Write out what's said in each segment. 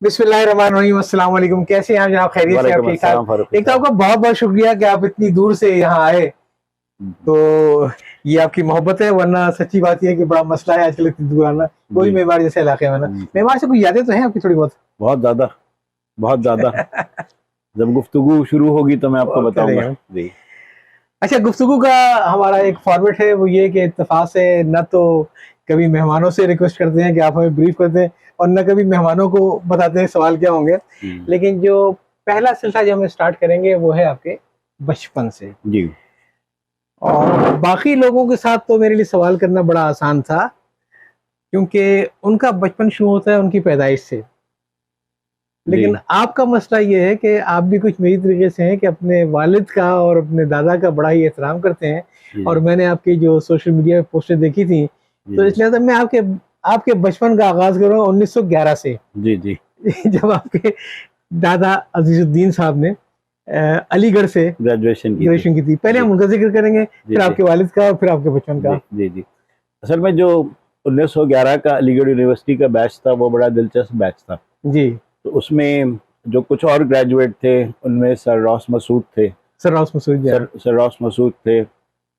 बिस्मिल्लाहिर्रहमानिर्रहीम। अस्सलाम वालेकुम। कैसे हैं आप जनाब? खैरियत से? आप ठीक ठाक? एक तो आपका बहुत बहुत शुक्रिया कि आप इतनी दूर से यहाँ आए। तो ये आपकी मोहब्बत है, वरना सच्ची बात यह है कि बड़ा मसला है आजकल इतनी दूर आना, कोई मेवाड़ जैसे इलाके में ना। मेवाड़ से कोई यादें तो हैं आपकी थोड़ी बहुत? बहुत ज्यादा, बहुत ज्यादा। जब गुफ्तगू शुरू होगी तो मैं आपको बताऊंगा जी। अच्छा, गुफ्तगू का हमारा एक फॉर्मेट है, वो ये कि इत्तेफाक से न तो कभी मेहमानों से रिक्वेस्ट करते हैं कि आप हमें ब्रीफ कर दें, और न कभी मेहमानों को बताते हैं सवाल क्या होंगे। लेकिन जो पहला सिलसिला जो हम स्टार्ट करेंगे वो है आपके बचपन से जी। और बाकी लोगों के साथ तो मेरे लिए सवाल करना बड़ा आसान था, क्योंकि उनका बचपन शुरू होता है उनकी पैदाइश से। लेकिन आपका मसला ये है कि आप भी कुछ मेरी तरीके से हैं कि अपने वालिद का और अपने दादा का बड़ा ही एहतराम करते हैं, और मैंने आपकी जो सोशल मीडिया पे पोस्टें देखी थी, तो इसलिए तो मैं आपके बचपन का आगाज करूँगा 1911 से। जी जी। जब आपके दादा अजीजुद्दीन साहब ने अलीगढ़ से ग्रेजुएशन की थी। पहले हम उनका जिक्र करेंगे, फिर आपके वालिद का और फिर आपके बचपन का। जी जी। असल में जो 1911 का अलीगढ़ यूनिवर्सिटी का बैच था वो बड़ा दिलचस्प बैच था जी। तो उसमें जो कुछ और ग्रेजुएट थे उनमें सर रॉस मसूद थे। सर रॉस मसूद थे।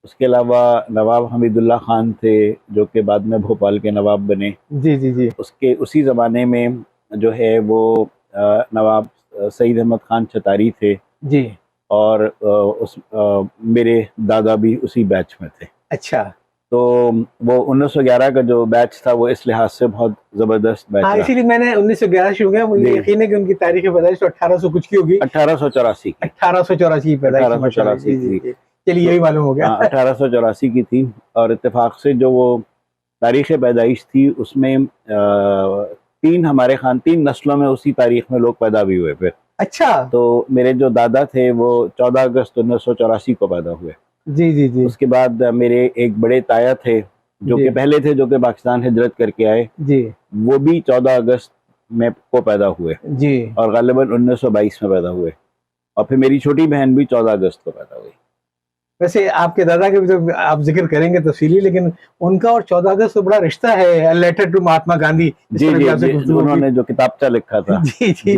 उसके अलावा नवाब हमीदुल्लाह खान थे, जो कि बाद में भोपाल के नवाब बने। जी जी जी। उसके उसी ज़माने में जो है वो नवाब सईद अहमद खान चतारी थे जी। और मेरे दादा भी उसी बैच में थे। अच्छा। तो वो 1911 का जो बैच था वो इस लिहाज से बहुत जबरदस्त बैच था। इसीलिए मैंने 1911 शुरू किया। मुझे यकीन है कि उनकी तारीख पैदाइश तो 1800 कुछ की होगी। 1884 की। 1884 की पैदाइश। 1884 की। चलिए यही मालूम हो गया। 1884 की थी। और इत्तेफाक से जो वो तारीख पैदाइश थी उसमें तीन नस्लों में उसी तारीख में लोग पैदा भी हुए फिर। अच्छा। तो मेरे जो दादा थे वो 14 अगस्त 1984 को पैदा हुए। जी जी जी। उसके बाद मेरे एक बड़े ताया थे जो कि पहले थे, जो कि पाकिस्तान हिजरत करके आए जी। वो भी 14 अगस्त में को पैदा हुए जी। और गालिबन 1922 में पैदा हुए। और फिर मेरी छोटी बहन भी 14 अगस्त को पैदा हुई। वैसे आपके दादा के भी तो आप जिक्र करेंगे तफसीली, लेकिन उनका और 14 अगस्त तो बड़ा रिश्ता है। Letter to Mahatma Gandhi. जी जी। उन्होंने जो किताबचा लिखा था। जी जी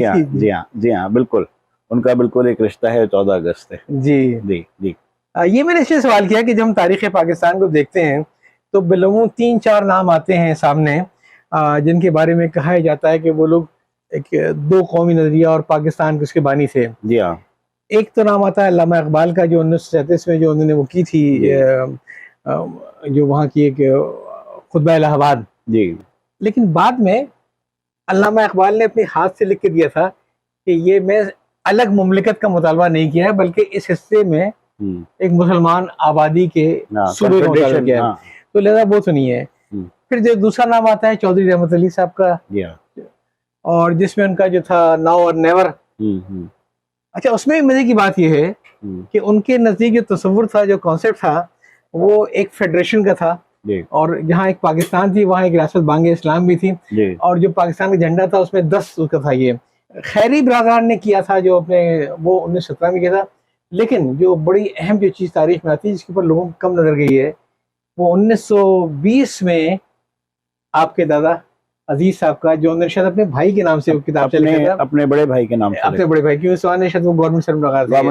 जी हाँ बिल्कुल। उनका बिल्कुल एक रिश्ता है 14 अगस्त से। जी जी जी। ये मैंने इसलिए सवाल किया कि जब हम तारीख पाकिस्तान को देखते हैं तो बिलूम 3-4 नाम आते हैं सामने, जिनके बारे में कहा जाता है कि वो लोग एक दो कौमी नजरिया और पाकिस्तान के उसके बानी थे। जी हाँ। एक तो नाम आता है अल्लामा इकबाल का, जो 1937 में जो उन्होंने वो की थी, जो वहाँ की एक खुतबा इलाहाबाद जी। लेकिन बाद में अल्लामा इकबाल ने अपने हाथ से लिख के दिया था कि ये मैं अलग मुमलिकत का मुतालबा नहीं किया है, बल्कि इस हिस्से में एक मुसलमान आबादी के सूबे का मुतालबा किया है। तो लिहाजा वो तो नहीं है। फिर जो दूसरा नाम आता है चौधरी रहमत अली साहब का, और जिसमें उनका जो था नाउ और नेवर। अच्छा, उसमें मजे की बात यह है कि उनके नजदीक जो तस्वुर था, जो कॉन्सेप्ट था, वो एक फेडरेशन का था, और जहाँ एक पाकिस्तान थी वहाँ एक रियासत बांगे इस्लाम भी थी, और जो पाकिस्तान का झंडा था उसमें 10 उसका था। ये खैरी बरादरान ने किया था, जो अपने वो 1917 में किया था। लेकिन जो बड़ी अहम जो चीज़ तारीख में आती है, जिसके ऊपर लोगों को कम नजर गई है, वो 1920 में आपके दादा अजीज साहब का, जो उन्होंने शायद अपने भाई के नाम से वो किताब अपने बड़े भाई के नाम से, अपने बड़े भाई, क्योंकि शायद वो गवर्नमेंट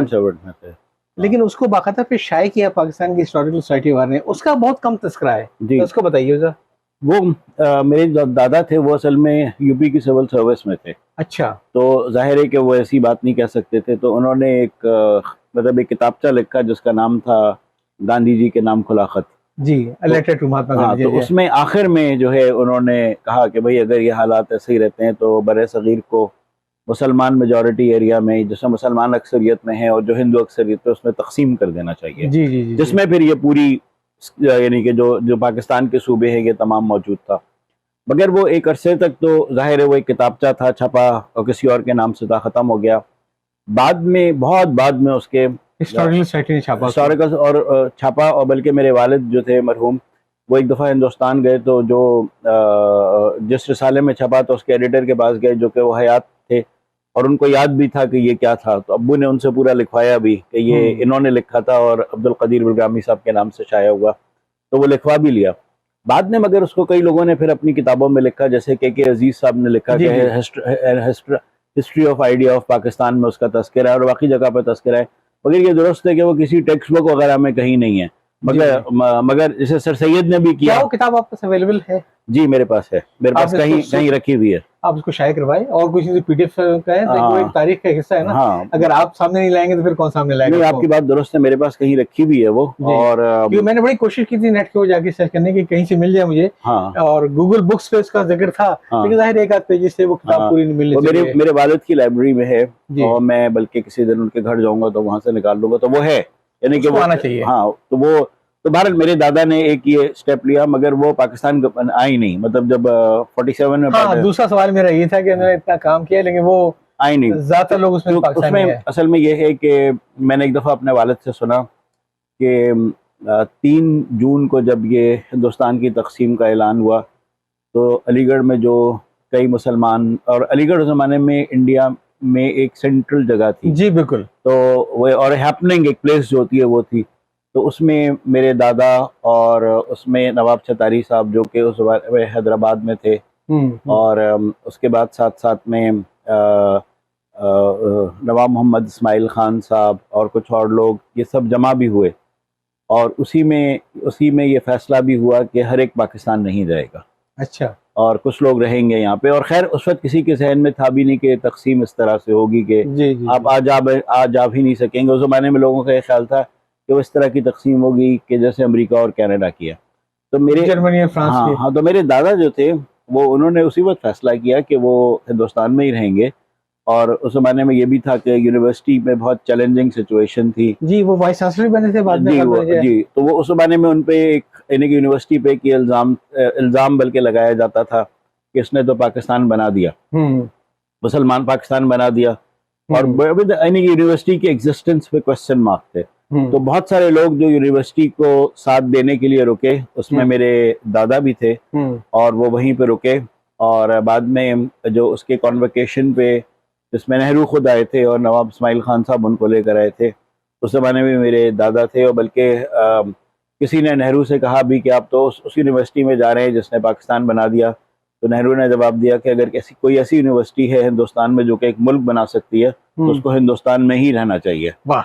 सर्वेंट में थे। लेकिन उसको बाकायदा फिर शाये किया पाकिस्तान की हिस्टोरिकल सोसाइटी वाले ने। उसका बहुत कम तस्करा है जी। तो उसको बताइए सर। वो मेरे जो दादा थे वो असल में यूपी की सिविल सर्विस में थे। अच्छा। तो जाहिर है कि वो ऐसी बात नहीं कह सकते थे, तो उन्होंने एक मतलब एक किताबचा लिखा जिसका नाम था गांधी जी के नाम खुला खत जी, लेटर टू महात्मा गांधी। तो उसमें आखिर में जो है उन्होंने कहा कि भाई अगर ये हालात ऐसे ही रहते हैं तो बड़े सगीर को मुसलमान मेजॉरिटी एरिया में, जिसमें मुसलमान अक्सरियत में है और जो हिंदू अक्सरियत है, उसमें तकसीम कर देना चाहिए जी जी जी। जिसमें फिर ये पूरी यानी कि जो पाकिस्तान के सूबे हैं ये तमाम मौजूद था। मगर वो एक अरसे तक तो जाहिर है वो एक किताबचा था, छपा और किसी और के नाम से था, ख़त्म हो गया। बाद में बहुत बाद में उसके हिस्टोरिकल सोसाइटी ने छापा और बल्कि मेरे वालिद जो थे मरहूम, वो एक दफ़ा हिंदुस्तान गए तो जो जिस रिसाले में छपा तो उसके एडिटर के पास गए, जो कि वो हयात थे, और उनको याद भी था कि ये क्या था। तो अब्बू ने उनसे पूरा लिखवाया भी कि ये इन्होंने लिखा था और अब्दुल कदीर बिलगामी साहब के नाम से शाया हुआ, तो वो लिखवा भी लिया। बाद में मगर उसको कई लोगों ने फिर अपनी किताबों में लिखा, जैसे के अजीज साहब ने लिखा कि history of idea of Pakistan में उसका तस्करा है और बाकी जगह पर तस्करा है, मगर ये दुरुस्त है कि वो किसी टेक्स्ट बुक वगैरह में कहीं नहीं है। मगर जैसे सर सैयद ने भी किया। वो किताब आपके पास अवेलेबल है? जी मेरे पास है, मेरे पास कहीं रखी हुई है। आप उसको शाये करवाएं, और कुछ पीडीएफ का है तो वो एक तारीख का हिस्सा है ना। हाँ। अगर आप सामने नहीं लाएंगे तो फिर कौन सामने लाएगा? नहीं, आपकी बात दुरुस्त है, मेरे पास कहीं रखी हुई है वो। और मैंने बड़ी कोशिश की थी नेट के जाके सर्च करने की, कहीं से मिल जाए मुझे। हाँ। और गूगल बुक्स पे उसका जिक्र था। हाँ। लेकिन जाहिर एक आध पेज से वो किताब पूरी नहीं मिल रही। मेरे वालिद की लाइब्रेरी में है और मैं बल्कि किसी दिन उनके घर जाऊंगा तो वहां से निकाल लूंगा, तो वो है, यानी कि वो आना चाहिए। हाँ, तो भारत मेरे दादा ने एक ये स्टेप लिया, मगर वो पाकिस्तान आई नहीं, मतलब जब 47 में। हाँ, दूसरा सवाल मेरा ये था कि उन्होंने इतना काम किया लेकिन वो आई नहीं, ज्यादातर लोग उसमें असल में ये है कि मैंने एक दफा अपने वालिद से सुना कि 3 जून को जब ये हिंदुस्तान की तकसीम का ऐलान हुआ तो अलीगढ़ में जो कई मुसलमान, और अलीगढ़ उस जमाने में इंडिया में एक सेंट्रल जगह थी। जी बिल्कुल। तो वो और हैपनिंग एक प्लेस जो होती है वो थी, तो उसमें मेरे दादा और उसमें नवाब छतारी साहब जो कि उस वक्त हैदराबाद में थे, और उसके बाद साथ साथ में नवाब मोहम्मद इस्माइल खान साहब और कुछ और लोग, ये सब जमा भी हुए, और उसी में ये फैसला भी हुआ कि हर एक पाकिस्तान नहीं जाएगा। अच्छा। और कुछ लोग रहेंगे यहाँ पे, और खैर उस वक्त किसी के जहन में था भी नहीं कि तकसीम इस तरह से होगी कि आप आज जा भी नहीं सकेंगे। उस जमाने में लोगों का ये ख्याल था कि वो इस तरह की तकसीम होगी कि जैसे अमेरिका और कनाडा किया। तो मेरे जर्मनी और फ्रांस। हाँ, तो मेरे दादा जो थे वो उन्होंने उसी वक्त फैसला किया कि वो हिंदुस्तान में ही रहेंगे, और उस जमाने में ये भी था कि यूनिवर्सिटी में बहुत चैलेंजिंग सिचुएशन थी। जी, वो वाइस चांसलर बने थे बाद में। जी, तो वो उस जमाने में उन पे एक, यानी कि यूनिवर्सिटी पे कि इल्जाम बल्कि लगाया जाता था कि इसने तो पाकिस्तान बना दिया, मुसलमान पाकिस्तान बना दिया, और यानी कि यूनिवर्सिटी की एग्जिस्टेंस पे क्वेश्चन मार्क थे। तो बहुत सारे लोग जो यूनिवर्सिटी को साथ देने के लिए रुके, उसमें मेरे दादा भी थे, और वो वहीं पे रुके, और बाद में जो उसके कॉन्वोकेशन पे जिसमें नेहरू खुद आए थे और नवाब इस्माइल खान साहब उनको लेकर आए थे, उस जमाने में मेरे दादा थे, और बल्कि किसी ने नेहरू से कहा भी कि आप तो उस यूनिवर्सिटी में जा रहे हैं जिसने पाकिस्तान बना दिया। तो नेहरू ने जवाब दिया कि अगर कोई ऐसी यूनिवर्सिटी है हिंदुस्तान में जो कि एक मुल्क बना सकती है तो उसको हिंदुस्तान में ही रहना चाहिए। वाह।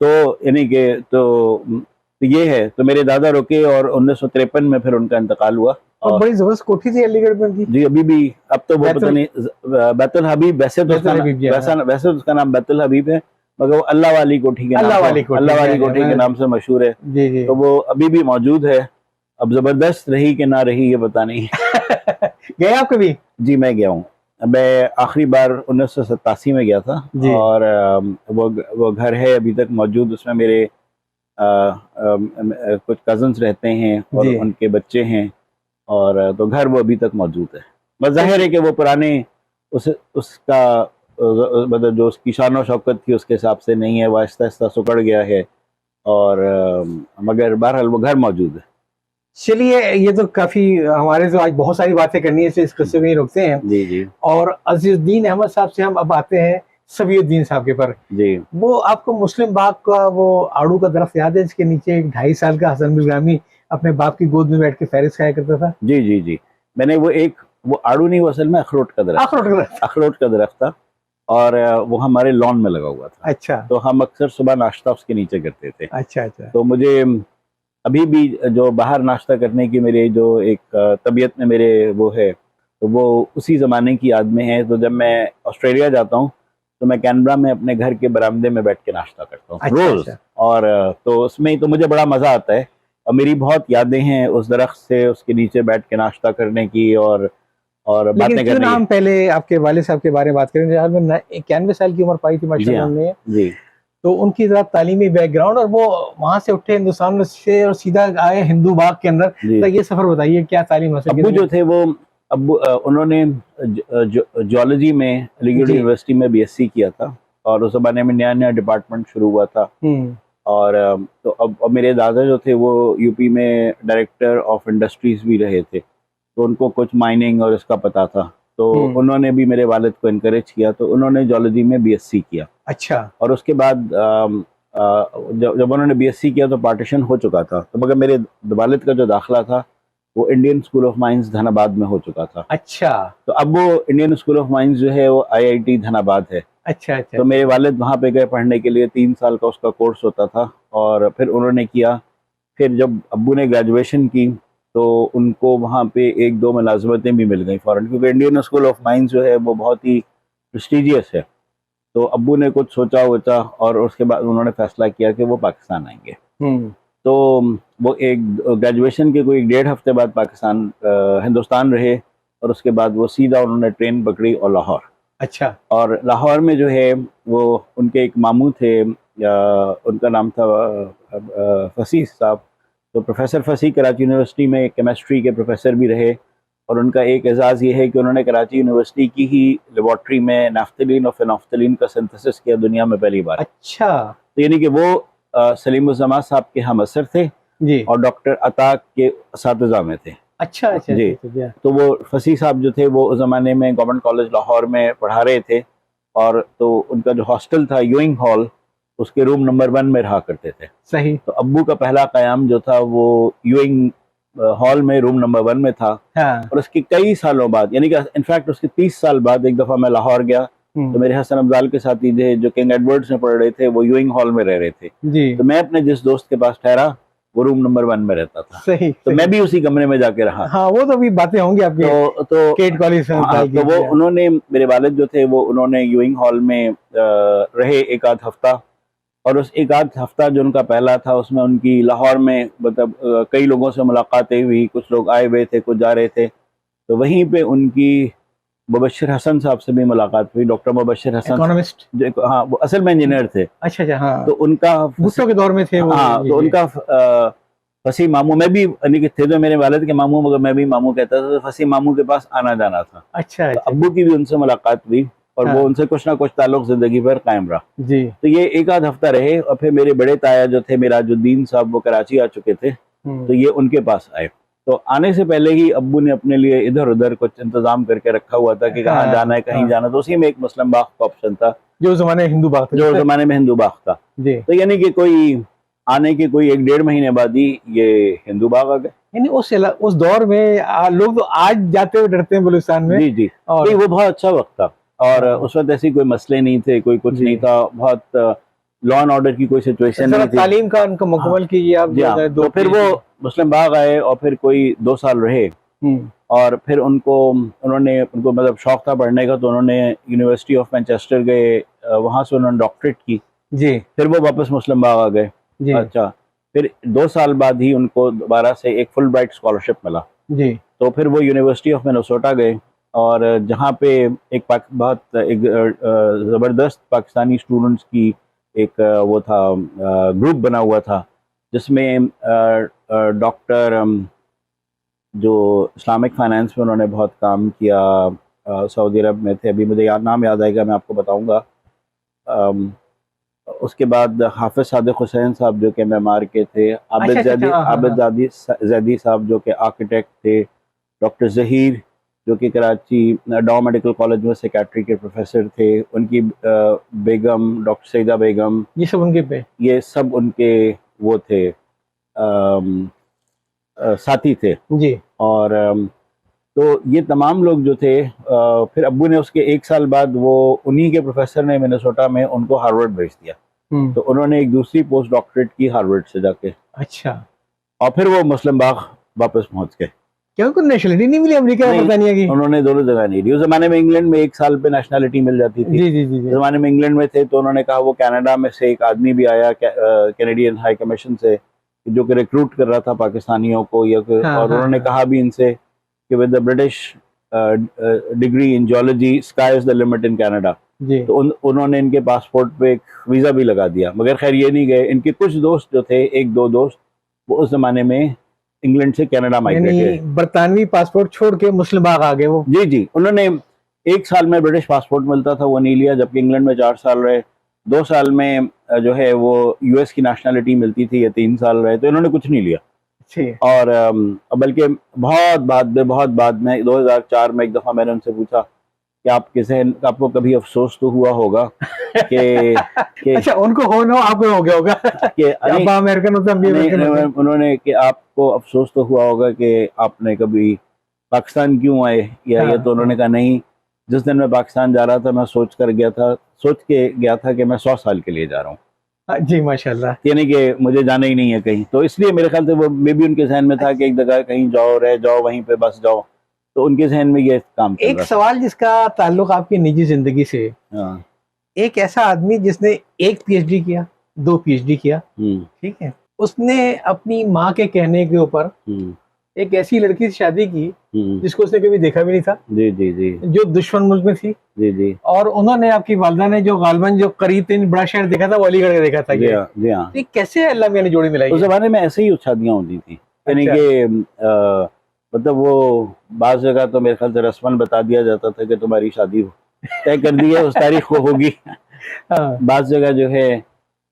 तो यानी कि तो ये है, तो मेरे दादा रुके और 1953 में फिर उनका इंतकाल हुआ। और बड़ी जबरदस्त कोठी थी अलीगढ़ में। जी, अभी भी, अब तो वो पता नहीं, बैतुल हबीब, वैसे तो उसका नाम बैतुल हबीब है, मगर वो अल्लाह वाली कोठी के नाम से मशहूर है। जी जी। तो वो अभी भी मौजूद है। अब जबरदस्त रही कि ना रही ये पता नहीं। गए आप कभी? जी, मैं गया हूँ। मैं आखिरी बार 1987 में गया था, और वो घर है अभी तक मौजूद। उसमें मेरे कुछ कजन्स रहते हैं और उनके बच्चे हैं, और तो घर वो अभी तक मौजूद है। बस जाहिर है कि वो पुराने उसका मतलब जो उसकी शान और शौकत थी उसके हिसाब से नहीं है, वो आहिस्ता आहिस्ता सुकड़ गया है, और मगर बहरहाल वो घर मौजूद है। चलिए, ये तो काफी, हमारे तो आज बहुत सारी बातें करनी है, इस किस्से में ही रुकते हैं। जी जी। और अजीजुद्दीन अहमद साहब से हम अब आते हैं सफीउद्दीन साहब के पर। जी। वो आपको मुस्लिम बाग का वो आड़ू का दरख्त याद है जिसके नीचे एक 2.5 साल का हसन बिलगामी अपने बाप की गोद में बैठ के फहरिस्त खाया करता था? जी जी जी। मैंने वो आड़ू नहीं, वो असल में अखरोट का दरख्त था, और वो हमारे लॉन में लगा हुआ था। अच्छा। तो हम अक्सर सुबह नाश्ता उसके नीचे करते थे। अच्छा अच्छा। तो मुझे अभी भी जो बाहर नाश्ता करने की मेरे जो एक तबीयत में मेरे वो है, तो वो उसी ज़माने की याद में है। तो जब मैं ऑस्ट्रेलिया जाता हूँ तो मैं कैनबरा में अपने घर के बरामदे में बैठ के नाश्ता करता हूँ। अच्छा, रोज। अच्छा। और तो उसमें ही तो मुझे बड़ा मज़ा आता है, और मेरी बहुत यादें हैं उस दरख्त से, उसके नीचे बैठ के नाश्ता करने की और बातें करने की। हम पहले आपके वालिद साहब के बारे में बात करें, 91 साल की उम्र पाई थी माशाअल्लाह ने। जी। तो उनकी जरा तालीमी बैकग्राउंड, और वो वहाँ से उठे हिंदुस्तान से और सीधा आए हिंदू बाग के अंदर, तो ये सफर बताइए, क्या तालीम हासिल की? अब्बू जो थे वो उन्होंने जियोलॉजी में अलीगढ़ यूनिवर्सिटी में बीएससी किया था, और उस जमाने में नया नया डिपार्टमेंट शुरू हुआ था। और तो अब मेरे दादा जो थे वो यूपी में डायरेक्टर ऑफ इंडस्ट्रीज भी रहे थे, तो उनको कुछ माइनिंग और इसका पता था, तो उन्होंने भी मेरे वालिद को इनकरेज किया, तो उन्होंने जियोलॉजी में बीएससी किया। अच्छा। और उसके बाद जब उन्होंने बीएससी किया तो पार्टीशन हो चुका था, तो मगर मेरे वालिद का जो दाखिला था वो Indian school of mines Dhanbad में हो चुका था। अच्छा। तो अब वो इंडियन स्कूल ऑफ माइंस जो है वो IIT धनाबाद है। अच्छा अच्छा। तो मेरे वालिद वहाँ पे गए पढ़ने के लिए, 3 साल का उसका कोर्स होता था, और फिर उन्होंने किया। फिर जब अब्बू ने ग्रेजुएशन की तो उनको वहाँ पे 1-2 मुलाजमतें भी मिल गई फ़ौरन, क्योंकि इंडियन स्कूल ऑफ माइंस जो है वो बहुत ही प्रेस्टिजियस है। तो अब्बू ने कुछ सोचा वोचा और उसके बाद उन्होंने फैसला किया कि वो पाकिस्तान आएंगे। तो वो एक ग्रेजुएशन के कोई 1.5 हफ्ते बाद पाकिस्तान हिंदुस्तान रहे, और उसके बाद वो सीधा उन्होंने ट्रेन पकड़ी और लाहौर। अच्छा। और लाहौर में जो है वो उनके एक मामू थे, उनका नाम था फसीह साहब। तो प्रोफेसर फसीह कराची यूनिवर्सिटी में केमिस्ट्री के प्रोफेसर भी रहे, और उनका एक एजाज़ ये है कि उन्होंने कराची यूनिवर्सिटी की ही लेबॉर्ट्री में नाफ्थलीन और फिनोफ्थलीन का सिंथेसिस किया दुनिया में पहली बार। अच्छा। तो यानी कि वो सलीमुज़्ज़मा साहब के हम असर थे जी, और डॉक्टर अता के असातिज़ा में थे। अच्छा अच्छा जी। अच्छा। तो वो फसीह साहब जो थे वो उस ज़माने में गवर्नमेंट कॉलेज लाहौर में पढ़ा रहे थे, और तो उनका जो हॉस्टल था यूइंग हॉल, उसके रूम नंबर 1 में रहा करते थे। सही। तो अब्बू का पहला क़याम जो था वो यूइंग हॉल में रूम नंबर 1 में था। हाँ। और उसके कई सालों बाद, यानी कि इनफैक्ट उसके 30 साल बाद एक दफ़ा मैं लाहौर गया, तो मेरे हसन अफजाल के साथी थे जो किंग एडवर्ड्स में पढ़ रहे थे, वो यूइंग हॉल में रह रहे थे। जी। तो मैं अपने जिस दोस्त के पास ठहरा, वो रूम नंबर 1 में रहता था। सही। तो मैं भी उसी कमरे में जाके रहा। हाँ, वो तो अभी बातें होंगी आपके तो केट कॉलेज में। हाँ, तो वो उन्होंने, मेरे वालिद जो थे वो उन्होंने यूइंग हॉल में रहे एक आध हफ्ता, और उस एक आध हफ्ता जो उनका पहला था उसमें उनकी लाहौर में मतलब कई लोगों से मुलाकातें हुई, कुछ लोग आए हुए थे, कुछ जा रहे थे। तो वहीं पे उनकी मुबश्शिर हसन साहब से भी मुलाकात हुई, डॉक्टर मुबश्शिर हसन, इकोनॉमिस्ट। जो हाँ वो असल में इंजीनियर थे। अच्छा अच्छा। हाँ, तो उनका भुट्टो के दौर में थे वो। हाँ, तो उनका फसी मामू, मैं भी यानी कि थे तो मेरे वालिद के मामू, मगर मैं भी मामू कहता था, तो फसी मामू के पास आना जाना था। अच्छा तो अच्छा। अब्बू की भी उनसे मुलाकात हुई, और हाँ। वो उनसे कुछ ना कुछ ताल्लुक जिंदगी भर कायम रहा। जी। तो ये एक आध हफ्ता रहे, और फिर मेरे बड़े ताया जो थे मिराजुद्दीन साहब, वो कराची आ चुके थे, तो ये उनके पास आए। तो आने से पहले ही अब्बू ने अपने लिए इधर उधर कुछ इंतजाम करके रखा हुआ था कि कहाँ जाना है, कहीं जाना। तो उसी में एक मुस्लिम बाग का ऑप्शन था, जो ज़माने हिंदू बाग था, जो ज़माने में हिंदू बाग था। जी। तो यानी कि कोई आने के कोई 1-1.5 महीने बाद ही ये हिंदू बाग आ गए। यानी उस दौर में लोग तो आज जाते हुए डरते हैं बलूचिस्तान में। जी जी। और नहीं, वो बहुत अच्छा वक्त था, और उस वक्त ऐसी कोई मसले नहीं थे, कोई कुछ नहीं था, बहुत लॉ एंड ऑर्डर की कोई सिचुएशन नहीं थी। तालीम का उनका मुकम्मल कीजिए आप। तो फिर वो मुस्लिम बाग आए, और फिर कोई 2 साल रहे, और फिर उनको मतलब शौक था पढ़ने का, तो उन्होंने यूनिवर्सिटी ऑफ मैनचेस्टर गए, वहाँ से उन्होंने डॉक्टरेट की। जी। फिर वो वापस मुस्लिम बाग आ गए। अच्छा, फिर 2 साल बाद ही उनको दोबारा से एक फुल ब्राइट स्कॉलरशिप मिला। जी। तो फिर वो यूनिवर्सिटी ऑफ मिनेसोटा गए, और जहाँ पे एक ज़बरदस्त पाकिस्तानी स्टूडेंट्स की एक वो था ग्रुप बना हुआ था, जिसमें डॉक्टर जो इस्लामिक फाइनेंस में उन्होंने बहुत काम किया, सऊदी अरब में थे, अभी मुझे नाम याद आएगा, मैं आपको बताऊंगा। उसके बाद हाफिज सादिक हुसैन साहब जो कि मेमार के थे, आबिद जैदी साहब जो कि आर्किटेक्ट थे, डॉक्टर जहीर जो कि कराची डॉ मेडिकल कॉलेज में सेक्रेटरी के प्रोफेसर थे, उनकी बेगम डॉक्टर सईदा बेगम, ये सब उनके वो थे, साथी थे जी। और तो ये तमाम लोग जो थे, फिर अब्बू ने उसके 1 साल बाद वो उन्हीं के प्रोफेसर ने मिनेसोटा में उनको हार्वर्ड भेज दिया। तो उन्होंने एक दूसरी पोस्ट डॉक्टरेट की हार्वर्ड से जाके। अच्छा। और फिर वो मुस्लिम बाग वापस पहुंच गए। क्या उनको नेशनलिटी नहीं मिली अमेरिका या बरतानिया की? उन्होंने दोनों जगह नहीं ली। उस जमाने में इंग्लैंड में 1 साल पे नेशनलिटी मिल जाती थी। जी जी जी। उस जमाने में इंग्लैंड में थे, तो उन्होंने कहा, वो कनाडा में से एक आदमी भी आया कैनेडियन हाई कमीशन से, जो कि रिक्रूट कर रहा था पाकिस्तानियों को, और उन्होंने कहा भी इनसे कि with the British degree in geology sky is the limit in Canada. तो उन्होंने इनके पासपोर्ट पे एक वीज़ा भी लगा दिया, मगर खैर ये नहीं गए। इनके कुछ दोस्त जो थे, 1-2 दोस्त, वो उस जमाने में इंग्लैंड से कनाडा माइग्रेट हुए। बरतानवी पासपोर्ट छोड़ के मुस्लिम बाग आ गए वो। जी जी। उन्होंने 1 साल में ब्रिटिश पासपोर्ट मिलता था, वो नहीं लिया, जबकि इंग्लैंड में 4 साल रहे। 2 साल में जो है वो यूएस की नेशनलिटी मिलती थी, या 3 साल रहे, तो इन्होंने कुछ नहीं लिया। और बल्कि बहुत बाद में 2004 में एक दफ़ा मैंने उनसे पूछा कि आपके जहन आपको कभी अफसोस तो हुआ होगा कि अच्छा, उनको हो ना आपको हो गया होगा कि अब्बा अमेरिकन होते हैं, उन्होंने कि आपको अफसोस तो हुआ होगा कि आपने कभी पाकिस्तान क्यों आए, या हाँ, ये तो उन्होंने कहा नहीं, जिस दिन मैं पाकिस्तान जा रहा था मैं सोच के गया था कि मैं 100 साल के लिए जा रहा हूँ। जी माशाल्लाह। यानी कि मुझे जाना ही नहीं है कहीं, तो इसलिए मेरे ख्याल से वो मे भी उनके जहन में था कि एक जगह कहीं जाओ, रह जाओ, वहीं पे बस जाओ, तो उनके जहन में ये काम चल एक रहा सवाल जिसका ताल्लुक आपकी निजी जिंदगी से, हाँ। एक ऐसा आदमी जिसने एक पीएचडी किया, 2 पीएचडी किया, ठीक है, उसने अपनी माँ के कहने के ऊपर एक ऐसी लड़की से शादी की जिसको उसने कभी देखा भी नहीं था, जी जी जी, जो दुश्मन मुल्क में थी, जी जी, और उन्होंने, आपकी वालदा ने जो गालबन जो करीब तीन बड़ा शहर देखा था वो अलीगढ़ देखा था। जी हाँ, जी हाँ। कैसे अल्लाह मियां ने जोड़ी मिलाई? उस जमाने में ऐसे ही शादियां होती थी, यानी कि मतलब वो बाज़ जगह तो मेरे ख्याल से रस्मन बता दिया जाता था कि तुम्हारी शादी तय कर दी है, उस तारीख को होगी। बाज़ जगह जो है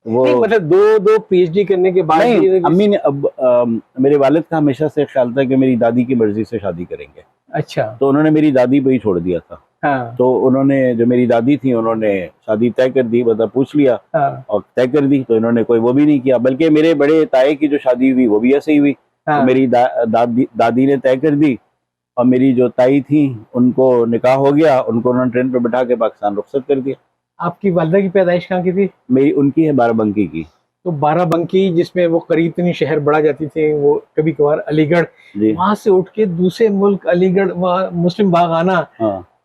वो मतलब दो पीएचडी करने के बाद नहीं, अम्मी ने अब मेरे वालिद का हमेशा से ख्याल था कि मेरी दादी की मर्जी से शादी करेंगे। अच्छा, तो उन्होंने मेरी दादी पे ही छोड़ दिया था। हाँ। तो उन्होंने, जो मेरी दादी थी, उन्होंने शादी तय कर दी, मतलब पूछ लिया और तय कर दी, तो इन्होंने कोई वो भी नहीं किया। बल्कि मेरे बड़े ताए की जो शादी हुई वो भी ऐसे ही हुई। तो मेरी दादी ने तय कर दी, और मेरी जो ताई थी उनको निकाह हो गया, उनको उन्होंने ट्रेन पर बैठा के पाकिस्तान रुखसत कर दिया। आपकी वालदा की पैदाइश कहाँ की थी? मेरी उनकी है बाराबंकी की। तो बाराबंकी, जिसमें वो करीब इतनी शहर बढ़ा जाती थी, वो कभी कभार अलीगढ़, वहां से उठ के दूसरे मुल्क अलीगढ़, वहाँ मुस्लिम बाग आना,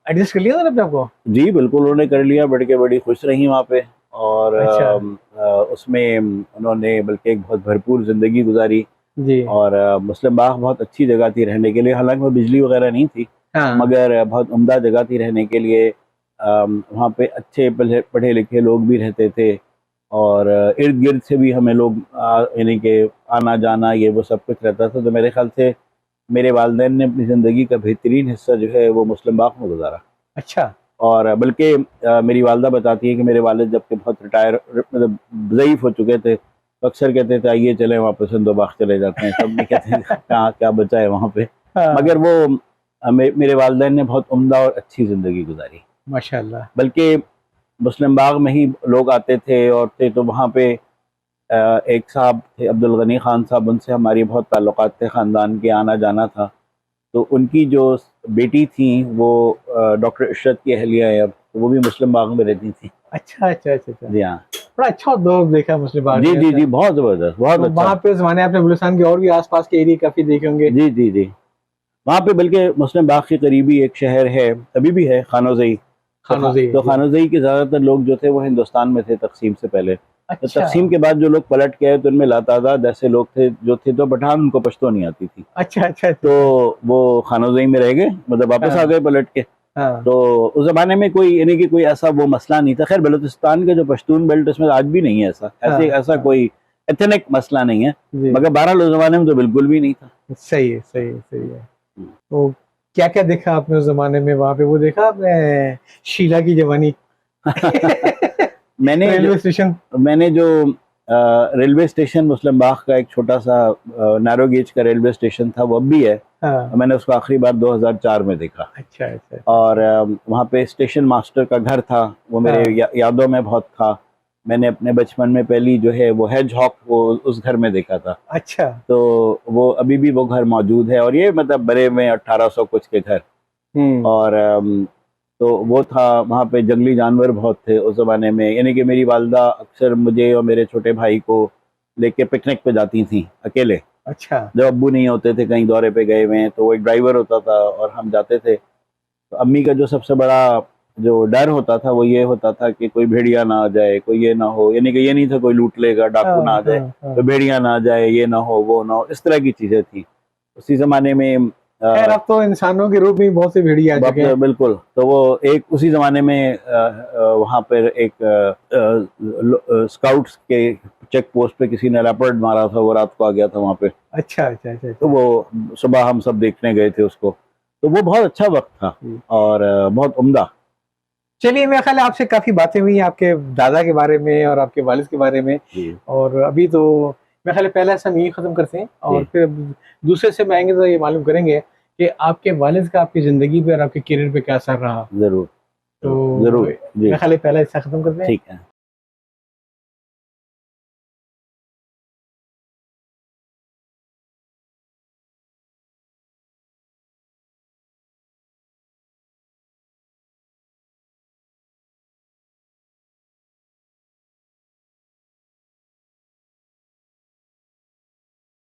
एडजस्ट कर लिया था अपने आपको? जी बिल्कुल, उन्होंने कर लिया, बढ़ के बड़ी खुश रही वहाँ पे, और अच्छा। उसमें उन्होंने बल्कि एक बहुत भरपूर जिंदगी गुजारी जी। और मुस्लिम बाग बहुत अच्छी जगह थी रहने के लिए, हालांकि वो बिजली वगैरह नहीं थी, मगर बहुत उम्दा जगह थी रहने के लिए। वहाँ पे अच्छे पढ़े लिखे लोग भी रहते थे, और इर्द गिर्द से भी हमें लोग यानी कि आना जाना ये वो सब कुछ रहता था। तो मेरे ख्याल से मेरे वालिदैन ने अपनी ज़िंदगी का बेहतरीन हिस्सा जो है वो मुस्लिम बाग में गुजारा। अच्छा। और बल्कि मेरी वालदा बताती है कि मेरे वालिद जब के बहुत रिटायर, मतलब ज़ईफ़ हो चुके थे, तो अक्सर कहते थे आइए चले वापस हिंदो बाग चले जाते हैं। सब कहते हैं कहाँ क्या बचा है वहाँ पे। मगर वो मेरे वालिदैन ने बहुत उम्दा और अच्छी ज़िंदगी गुजारी माशाल्लाह। बल्कि मुस्लिम बाग में ही लोग आते थे और थे, तो वहाँ पे एक साहब थे अब्दुल गनी खान साहब, उनसे हमारी बहुत ताल्लुकात थे, ख़ानदान के आना जाना था। तो उनकी जो बेटी थी वो डॉक्टर इशरत की अहलिया है, अब वो भी मुस्लिम बाग में रहती थी। अच्छा अच्छा अच्छा अच्छा। जी हाँ, बड़ा अच्छा दौर देखा मुस्लिम बाग। जी जी जी, बहुत ज़बरदस्त, बहुत अच्छा। वहाँ पे उस ज़माने आपने बलूचिस्तान के और भी आसपास के एरिया काफ़ी देखे होंगे। जी जी जी, वहाँ पे बल्कि मुस्लिम बाग के करीबी एक शहर है, अभी भी है, खानोज़ई। तो खानोज़ई के ज़्यादातर लोग जो थे वो हिंदुस्तान में थे तकसीम से पहले। अच्छा। तो तकसीम के बाद जो लोग पलट के आए तो उनमें लातादाद ऐसे लोग थे जो थे, तो पठान उनको पश्तो नहीं आती थी। अच्छा अच्छा। तो वो खानोज़ई में रह गए, मतलब वापस आ गए पलट के। तो उस जमाने में कोई यानी कि कोई ऐसा वो मसला नहीं था। खैर बलूचिस्तान का जो पश्तून बेल्ट, उसमें आज भी नहीं है ऐसा कोई एथनिक मसला नहीं है, मगर बहरहाल उस जमाने में तो बिल्कुल भी नहीं था। सही है सही है सही है। तो क्या क्या देखा आपने उस जमाने में वहाँ पे? वो देखा आपने शीला की जवानी? मैंने जो रेलवे स्टेशन मुस्लिम बाग का एक छोटा सा नैरो गेज का रेलवे स्टेशन था, वो अब भी है। मैंने उसको आखिरी बार 2004 में देखा। अच्छा अच्छा। और वहाँ पे स्टेशन मास्टर का घर था, वो मेरे यादों में बहुत था। मैंने अपने बचपन में पहली जो है वो हेज हॉक वो उस घर में देखा था। अच्छा। तो वो अभी भी वो घर मौजूद है, और ये मतलब बड़े में 1800 कुछ के घर। और तो वो था, वहाँ पे जंगली जानवर बहुत थे उस ज़माने में, यानी कि मेरी वालदा अक्सर मुझे और मेरे छोटे भाई को लेके पिकनिक पे जाती थी अकेले। अच्छा। जब अब्बू नहीं होते थे, कहीं दौरे पे गए हुए हैं, तो वो एक ड्राइवर होता था और हम जाते थे। तो अम्मी का जो सबसे बड़ा जो डर होता था वो ये होता था कि कोई भेड़िया ना आ जाए, कोई ये ना हो, यानी कि ये नहीं था कोई लूट लेगा, डाकू ना आ जाए, तो भेड़िया ना आ जाए, ये ना हो, वो ना हो, इस तरह की चीज़ें थी उसी ज़माने में। खैर अब तो इंसानों के रूप में बहुत से भेड़िए आ चुके हैं। बिल्कुल, तो वो एक उसी ज़माने में वहाँ पर एक स्काउट्स के चेक पोस्ट पे किसी ने लेपर्ड मारा था, वो रात को आ गया था वहाँ पे। अच्छा अच्छा अच्छा। तो वो सुबह हम सब देखने गए थे उसको, तो वो बहुत अच्छा वक्त था और बहुत उम्दा। चलिए, मेरा ख्याल है आपसे काफ़ी बातें हुई आपके दादा के बारे में और आपके वालिद के बारे में, और अभी तो मेरा ख्याल है पहला ऐसा यही ख़त्म करते हैं, और फिर दूसरे से मैं आएंगे तो ये मालूम करेंगे कि आपके वालिद का आपकी ज़िंदगी पे और आपके करियर पे क्या असर रहा। ज़रूर। तो जरूर मेरे ख्याल है पहला हिस्सा खत्म करते हैं। ठीक है।